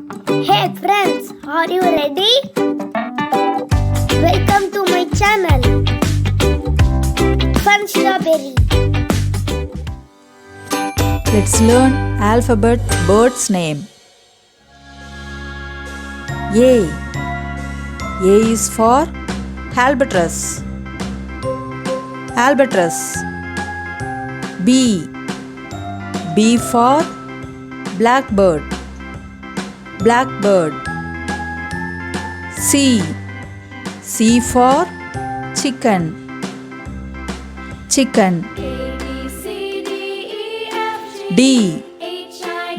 Hey friends, are you ready? Welcome to my channel, Fun Strawberry. Let's learn alphabet bird's name. A. A is for albatross. Albatross. B. B for blackbird. Blackbird. C. C for chicken. Chicken. D.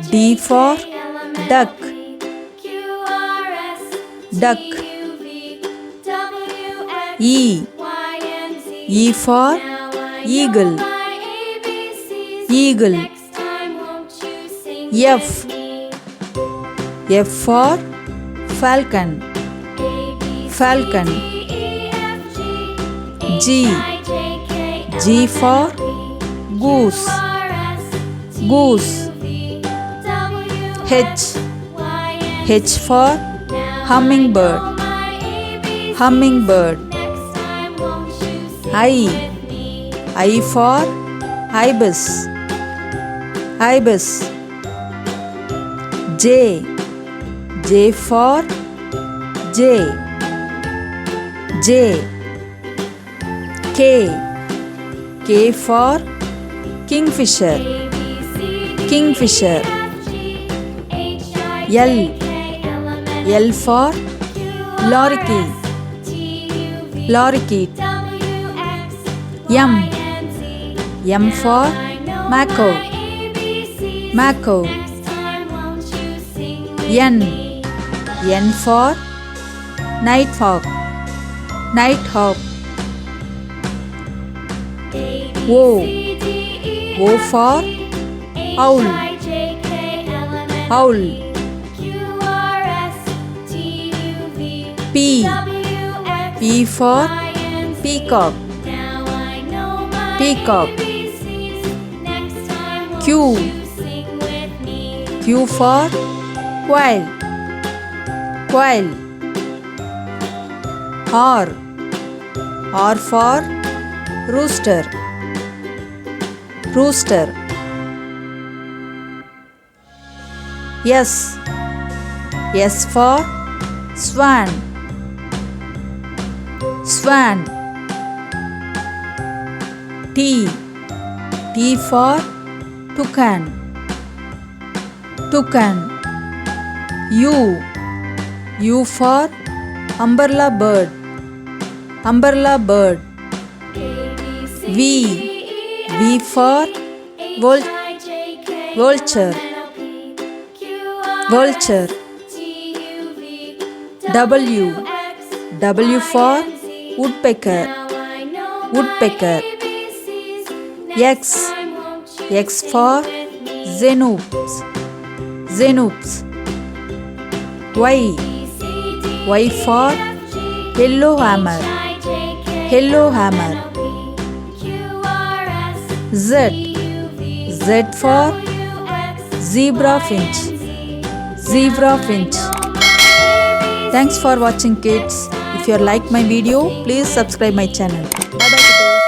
D for duck. Duck. E. E for eagle. Eagle. F. F for falcon. Falcon. G. G for goose. Goose. H. H for hummingbird. Hummingbird. I. I for ibis. Ibis. J. J for jay. J. K. K for kingfisher. Kingfisher. L. L for lorikeet. Lorikeet. M. M for macaw. Macaw. N. N for nighthawk. Nighthawk. O. O for owl. Owl. P. P for peacock. Peacock. Q. Q for quail. Quail. R. R for rooster. Rooster. S. S for swan. Swan. T. T for toucan. Toucan. U. U for umbrella bird. Umbrella bird. V. V for vulture. Vulture. W. W for woodpecker. Woodpecker. X. X for xenoops. Xenoops. Y. Y for yellow hammer. Yellow hammer. Z. Z for zebra finch. Zebra finch. Thanks for watching, kids. If you like my video, please subscribe my channel. Bye bye.